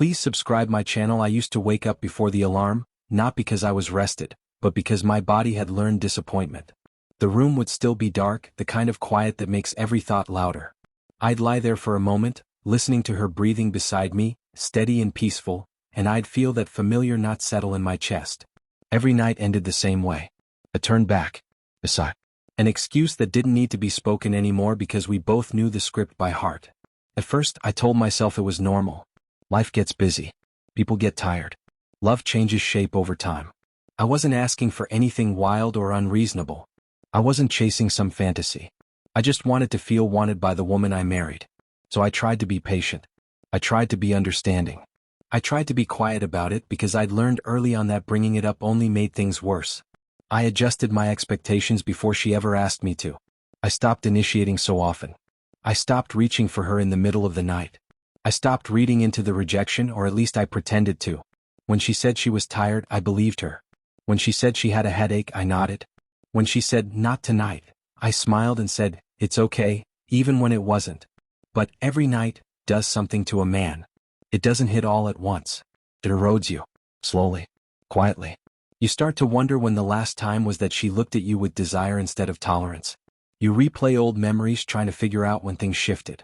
Please subscribe my channel. I used to wake up before the alarm, not because I was rested, but because my body had learned disappointment. The room would still be dark, the kind of quiet that makes every thought louder. I'd lie there for a moment, listening to her breathing beside me, steady and peaceful, and I'd feel that familiar knot settle in my chest. Every night ended the same way. A turn back. A sigh. An excuse that didn't need to be spoken anymore because we both knew the script by heart. At first, I told myself it was normal. Life gets busy. People get tired. Love changes shape over time. I wasn't asking for anything wild or unreasonable. I wasn't chasing some fantasy. I just wanted to feel wanted by the woman I married. So I tried to be patient. I tried to be understanding. I tried to be quiet about it because I'd learned early on that bringing it up only made things worse. I adjusted my expectations before she ever asked me to. I stopped initiating so often. I stopped reaching for her in the middle of the night. I stopped reading into the rejection, or at least I pretended to. When she said she was tired, I believed her. When she said she had a headache, I nodded. When she said, "Not tonight," I smiled and said, "It's okay," even when it wasn't. But every night does something to a man. It doesn't hit all at once. It erodes you. Slowly. Quietly. You start to wonder when the last time was that she looked at you with desire instead of tolerance. You replay old memories trying to figure out when things shifted.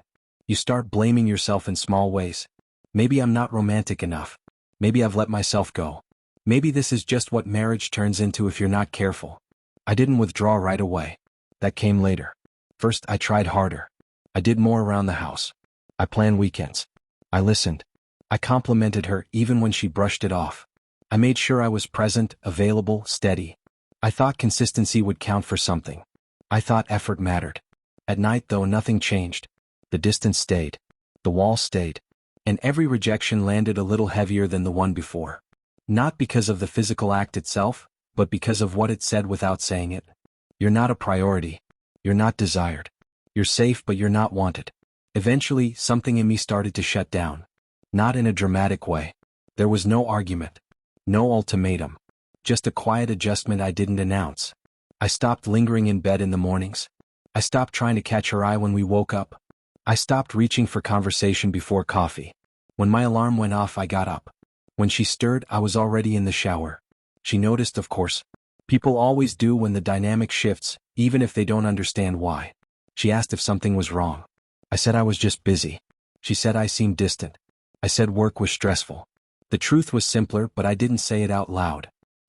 You start blaming yourself in small ways. Maybe I'm not romantic enough. Maybe I've let myself go. Maybe this is just what marriage turns into if you're not careful. I didn't withdraw right away. That came later. First, I tried harder. I did more around the house. I planned weekends. I listened. I complimented her even when she brushed it off. I made sure I was present, available, steady. I thought consistency would count for something. I thought effort mattered. At night, though, nothing changed. The distance stayed. The wall stayed. And every rejection landed a little heavier than the one before. Not because of the physical act itself, but because of what it said without saying it. You're not a priority. You're not desired. You're safe, but you're not wanted. Eventually, something in me started to shut down. Not in a dramatic way. There was no argument. No ultimatum. Just a quiet adjustment I didn't announce. I stopped lingering in bed in the mornings. I stopped trying to catch her eye when we woke up. I stopped reaching for conversation before coffee. When my alarm went off, I got up. When she stirred, I was already in the shower. She noticed, of course. People always do when the dynamic shifts, even if they don't understand why. She asked if something was wrong. I said I was just busy. She said I seemed distant. I said work was stressful. The truth was simpler, but I didn't say it out loud.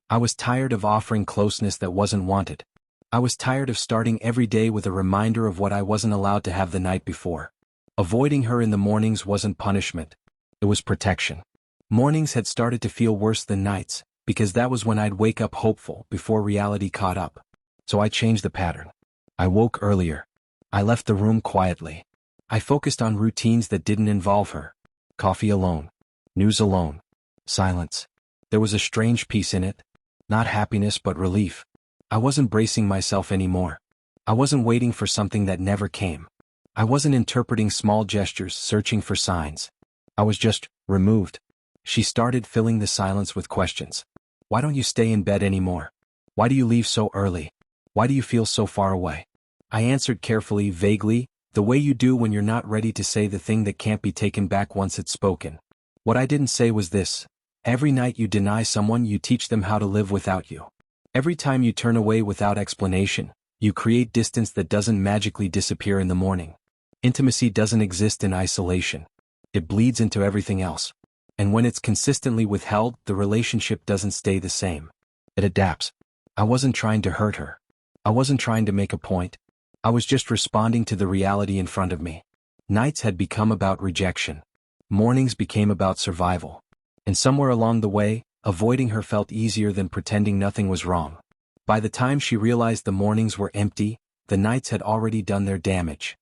I was tired of offering closeness that wasn't wanted. I was tired of starting every day with a reminder of what I wasn't allowed to have the night before. Avoiding her in the mornings wasn't punishment. It was protection. Mornings had started to feel worse than nights, because that was when I'd wake up hopeful before reality caught up. So I changed the pattern. I woke earlier. I left the room quietly. I focused on routines that didn't involve her. Coffee alone. News alone. Silence. There was a strange peace in it. Not happiness, but relief. I wasn't bracing myself anymore. I wasn't waiting for something that never came. I wasn't interpreting small gestures, searching for signs. I was just removed. She started filling the silence with questions. Why don't you stay in bed anymore? Why do you leave so early? Why do you feel so far away? I answered carefully, vaguely, the way you do when you're not ready to say the thing that can't be taken back once it's spoken. What I didn't say was this: every night you deny someone, you teach them how to live without you. Every time you turn away without explanation, you create distance that doesn't magically disappear in the morning. Intimacy doesn't exist in isolation. It bleeds into everything else. And when it's consistently withheld, the relationship doesn't stay the same. It adapts. I wasn't trying to hurt her. I wasn't trying to make a point. I was just responding to the reality in front of me. Nights had become about rejection. Mornings became about survival. And somewhere along the way, avoiding her felt easier than pretending nothing was wrong. By the time she realized the mornings were empty, the nights had already done their damage.